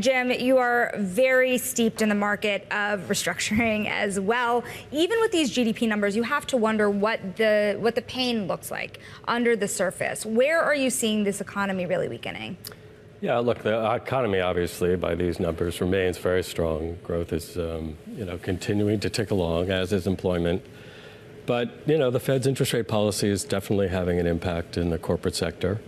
Jim, you are very steeped in the market of restructuring as well. Even with these GDP numbers, you have to wonder what the pain looks like under the surface. Where are you seeing this economy really weakening? Yeah, look, the economy, obviously, by these numbers, remains very strong. Growth is, continuing to tick along, as is employment. But, the Fed's interest rate policy is definitely having an impact in the corporate sector.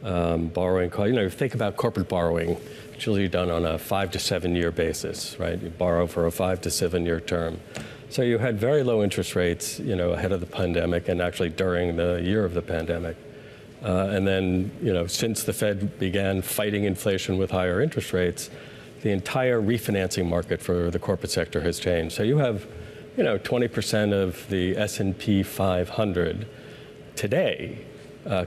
Borrowing, think about corporate borrowing. It's usually done on a 5 to 7 year basis, right? You borrow for a 5 to 7 year term. So you had very low interest rates, ahead of the pandemic and actually during the year of the pandemic. And then, since the Fed began fighting inflation with higher interest rates, the entire refinancing market for the corporate sector has changed. So you have, 20% of the S&P 500 today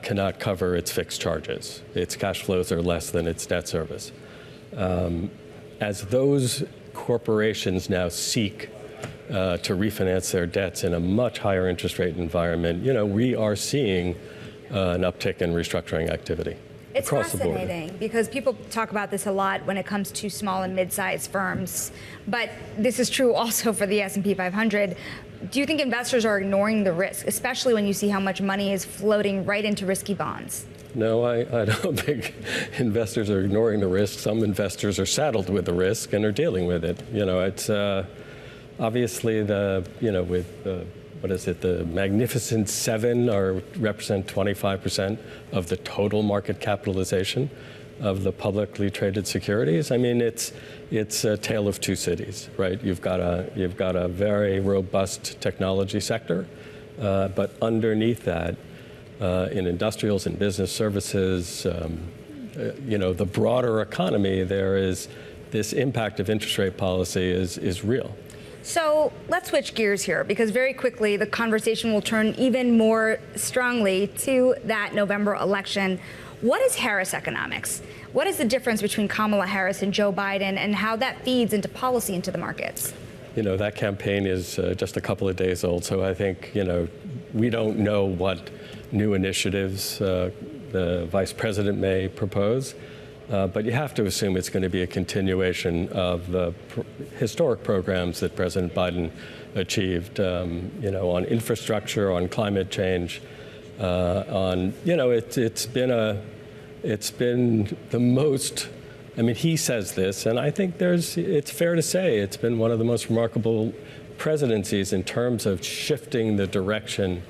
cannot cover its fixed charges. Its cash flows are less than its debt service. As those corporations now seek to refinance their debts in a much higher interest rate environment, we are seeing an uptick in restructuring activity. It's fascinating because people talk about this a lot when it comes to small and mid-sized firms, but this is true also for the S&P 500. Do you think investors are ignoring the risk, especially when you see how much money is floating right into risky bonds? No, I don't think investors are ignoring the risk. Some investors are saddled with the risk and are dealing with it. It's obviously the Magnificent Seven represent 25% of the total market capitalization of the publicly traded securities. I mean, it's a tale of two cities, right? You've got a very robust technology sector, but underneath that, in industrials and business services, the broader economy, there is this impact of interest rate policy is real. So let's switch gears here, because very quickly the conversation will turn even more strongly to that November election. What is Harris economics? What is the difference between Kamala Harris and Joe Biden, and how that feeds into policy into the markets? That campaign is just a couple of days old, so I think, we don't know what new initiatives the vice president may propose. But you have to assume it's going to be a continuation of the historic programs that President Biden achieved, on infrastructure, on climate change, it's been the most, he says this, and I think it's fair to say it's been one of the most remarkable presidencies in terms of shifting the direction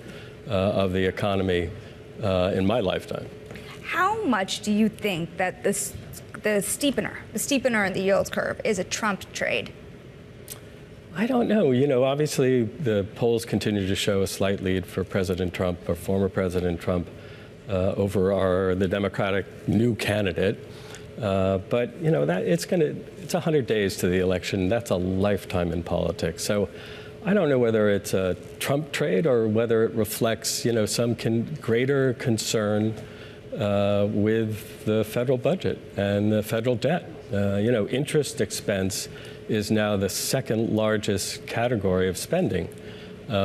of the economy in my lifetime. How much do you think that the steepener in the yield curve is a Trump trade? I don't know. Obviously the polls continue to show a slight lead for President Trump, or former President Trump, over the Democratic new candidate. But it's 100 days to the election. That's a lifetime in politics. So I don't know whether it's a Trump trade or whether it reflects, some greater concern with the federal budget and the federal debt. Interest expense is now the second largest category of spending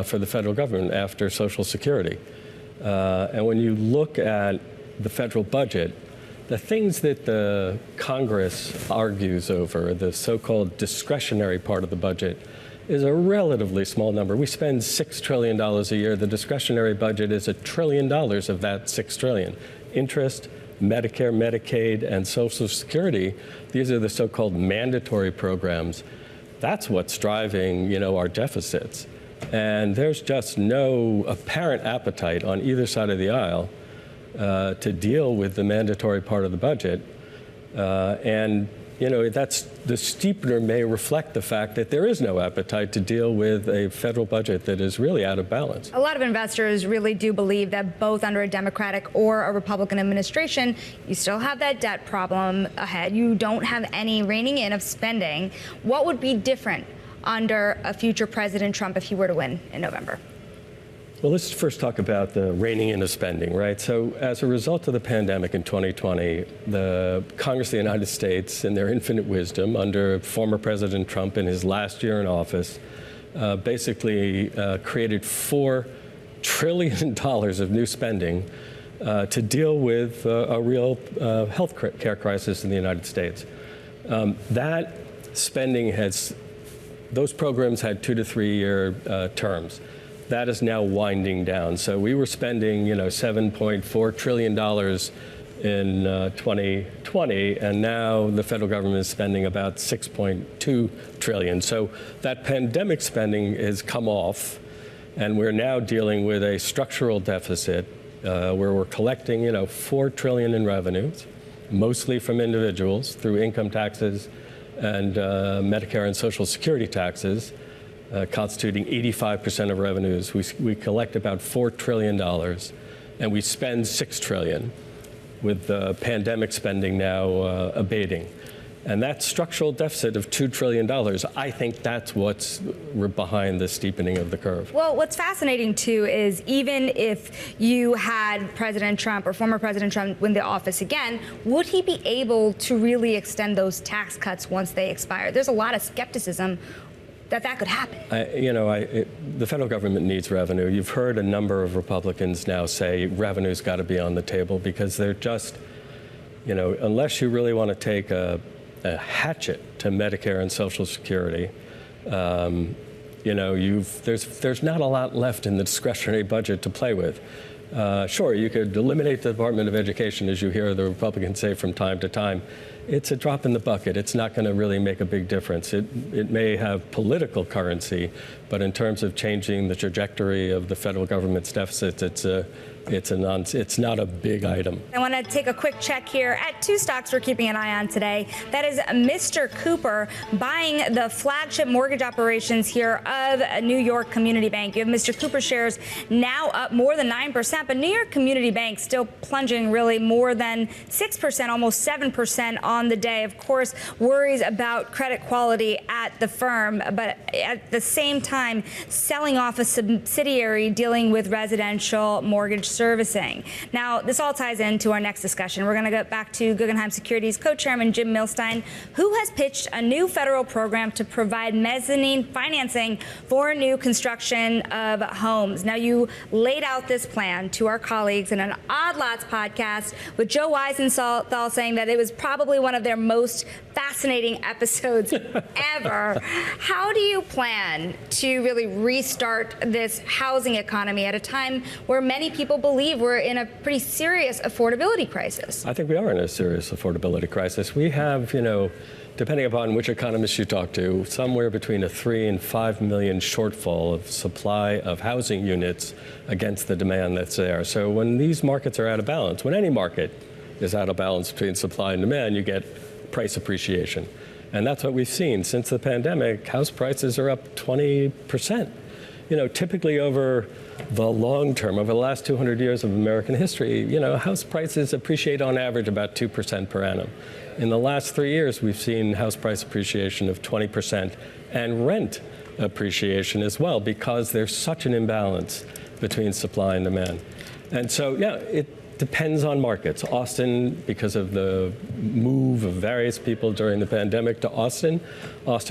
for the federal government after Social Security. And when you look at the federal budget, the things that the Congress argues over, the so-called discretionary part of the budget, is a relatively small number. We spend $6 trillion a year. The discretionary budget is $1 trillion of that $6 trillion. Interest, Medicare, Medicaid, and Social Security, these are the so-called mandatory programs. That's what's driving, our deficits. And there's just no apparent appetite on either side of the aisle to deal with the mandatory part of the budget. That's the steepener may reflect the fact that there is no appetite to deal with a federal budget that is really out of balance. A lot of investors really do believe that both under a Democratic or a Republican administration, you still have that debt problem ahead. You don't have any reining in of spending. What would be different under a future President Trump if he were to win in November? Well, let's first talk about the reining in of spending, right? So as a result of the pandemic in 2020, the Congress of the United States, in their infinite wisdom, under former President Trump in his last year in office, basically created $4 trillion of new spending to deal with a real health care crisis in the United States. That spending those programs had 2 to 3 year terms. That is now winding down. So we were spending, $7.4 trillion in 2020, and now the federal government is spending about $6.2 trillion. So that pandemic spending has come off, and we're now dealing with a structural deficit where we're collecting, $4 trillion in revenues, mostly from individuals through income taxes and Medicare and Social Security taxes, constituting 85% of revenues. We collect about $4 trillion, and we spend $6 trillion, with the pandemic spending now abating. And that structural deficit of $2 trillion, I think that's what's behind the steepening of the curve. Well, what's fascinating, too, is even if you had President Trump or former President Trump win the office again, would he be able to really extend those tax cuts once they expire? There's a lot of skepticism that could happen. The federal government needs revenue. You've heard a number of Republicans now say revenue's got to be on the table because they're just, unless you really want to take a hatchet to Medicare and Social Security, there's not a lot left in the discretionary budget to play with. Sure, you could eliminate the Department of Education, as you hear the Republicans say from time to time. It's a drop in the bucket. It's not going to really make a big difference. It may have political currency, but in terms of changing the trajectory of the federal government's deficits, it's not a big item. I want to take a quick check here at two stocks we're keeping an eye on today. That is Mr. Cooper buying the flagship mortgage operations here of New York Community Bank. You have Mr. Cooper shares now up more than 9%, but New York Community Bank still plunging really more than 6%, almost 7% on the day. Of course, worries about credit quality at the firm, but at the same time, selling off a subsidiary dealing with residential mortgage servicing. Now, this all ties into our next discussion. We're going to go back to Guggenheim Securities co-chairman Jim Millstein, who has pitched a new federal program to provide mezzanine financing for new construction of homes. Now, you laid out this plan to our colleagues in an Odd Lots podcast with Joe Weisenthal saying that it was probably one of their most fascinating episodes ever. How do you plan to really restart this housing economy at a time where many people believe we're in a pretty serious affordability crisis? I think we are in a serious affordability crisis. We have, depending upon which economist you talk to, somewhere between a 3 and 5 million shortfall of supply of housing units against the demand that's there. So when these markets are out of balance, when any market is out of balance between supply and demand, you get price appreciation. And that's what we've seen. Since the pandemic, house prices are up 20%. Typically over the long term, over the last 200 years of American history, house prices appreciate on average about 2% per annum. In the last 3 years, we've seen house price appreciation of 20% and rent appreciation as well, because there's such an imbalance between supply and demand. And so, it depends on markets. Austin, because of the move of various people during the pandemic to Austin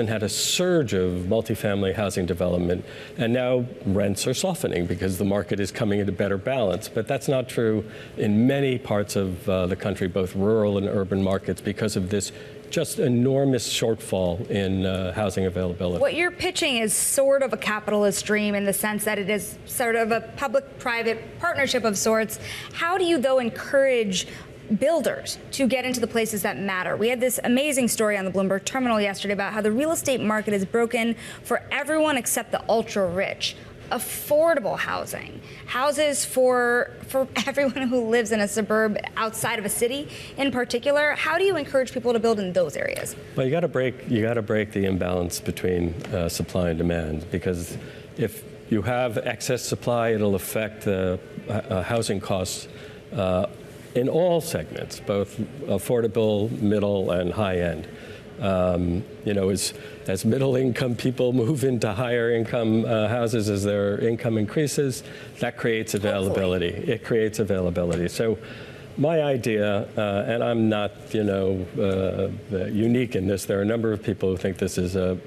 had a surge of multifamily housing development, and now rents are softening because the market is coming into better balance. But that's not true in many parts of the country, both rural and urban markets, because of this just enormous shortfall in housing availability. What you're pitching is sort of a capitalist dream in the sense that it is sort of a public-private partnership of sorts. How do you, though, encourage builders to get into the places that matter? We had this amazing story on the Bloomberg terminal yesterday about how the real estate market is broken for everyone except the ultra-rich. Affordable housing, houses for everyone who lives in a suburb outside of a city in particular. How do you encourage people to build in those areas? Well, you got to break the imbalance between supply and demand, because if you have excess supply, it'll affect housing costs in all segments, both affordable, middle, and high end. As middle income people move into higher income houses as their income increases, that creates availability. Hopefully. It creates availability. So my idea, and I'm not unique in this, there are a number of people who think this is a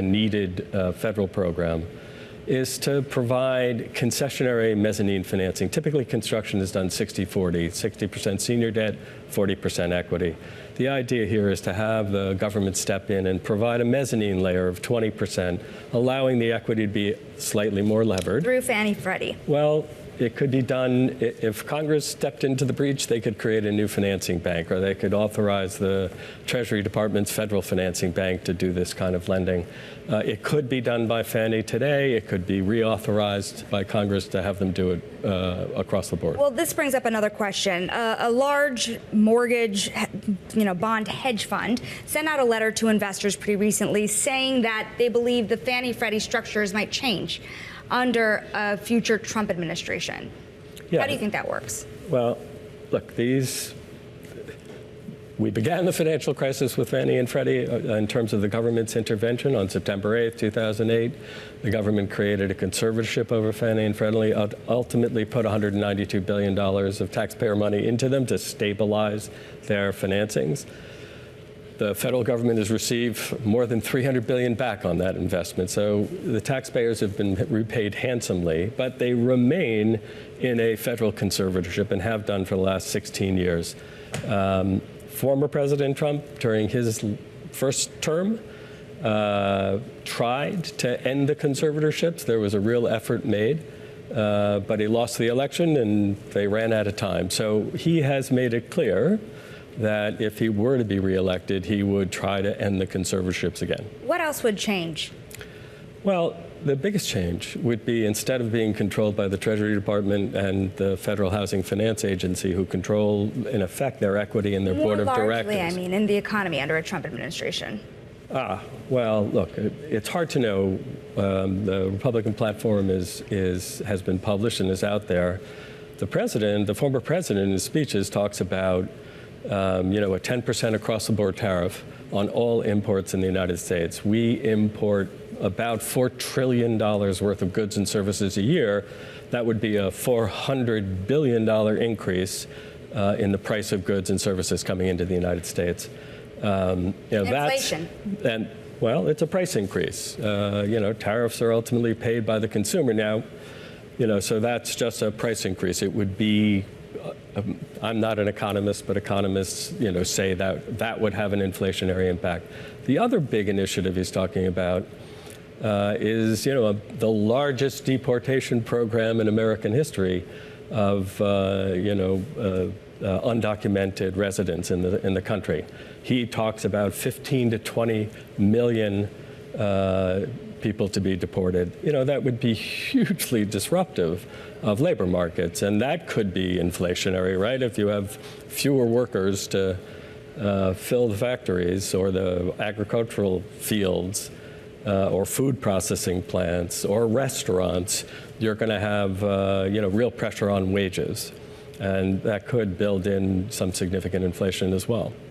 needed federal program, is to provide concessionary mezzanine financing. Typically, construction is done 60-40, 60% senior debt, 40% equity. The idea here is to have the government step in and provide a mezzanine layer of 20%, allowing the equity to be slightly more levered. Through Fannie Freddie. Well, it could be done, if Congress stepped into the breach, they could create a new financing bank, or they could authorize the Treasury Department's federal financing bank to do this kind of lending. It could be done by Fannie today. It could be reauthorized by Congress to have them do it across the board. Well, this brings up another question. A large mortgage, bond hedge fund sent out a letter to investors pretty recently saying that they believe the Fannie Freddie structures might change under a future Trump administration. Yeah. How do you think that works? Well, look, we began the financial crisis with Fannie and Freddie in terms of the government's intervention on September 8th, 2008. The government created a conservatorship over Fannie and Freddie, ultimately put $192 billion of taxpayer money into them to stabilize their financings. The federal government has received more than $300 billion back on that investment. So the taxpayers have been repaid handsomely, but they remain in a federal conservatorship and have done for the last 16 years. Former President Trump, during his first term, tried to end the conservatorships. There was a real effort made, but he lost the election and they ran out of time. So he has made it clear that if he were to be reelected, he would try to end the conservatorships again. What else would change? Well, the biggest change would be, instead of being controlled by the Treasury Department and the Federal Housing Finance Agency, who control, in effect, their equity and their board of directors. More largely, in the economy under a Trump administration. Well, look, it's hard to know. The Republican platform has been published and is out there. The former president, in his speeches, talks about a 10% across-the-board tariff on all imports in the United States. We import about $4 trillion worth of goods and services a year. That would be a $400 billion increase in the price of goods and services coming into the United States. Inflation. Well, it's a price increase. Tariffs are ultimately paid by the consumer. Now, so that's just a price increase. It would be, I'm not an economist, but economists, say that would have an inflationary impact. The other big initiative he's talking about is, the largest deportation program in American history of, undocumented residents in the country. He talks about 15 to 20 million people to be deported. That would be hugely disruptive of labor markets, and that could be inflationary, right? If you have fewer workers to fill the factories or the agricultural fields or food processing plants or restaurants, you're going to have real pressure on wages, and that could build in some significant inflation as well.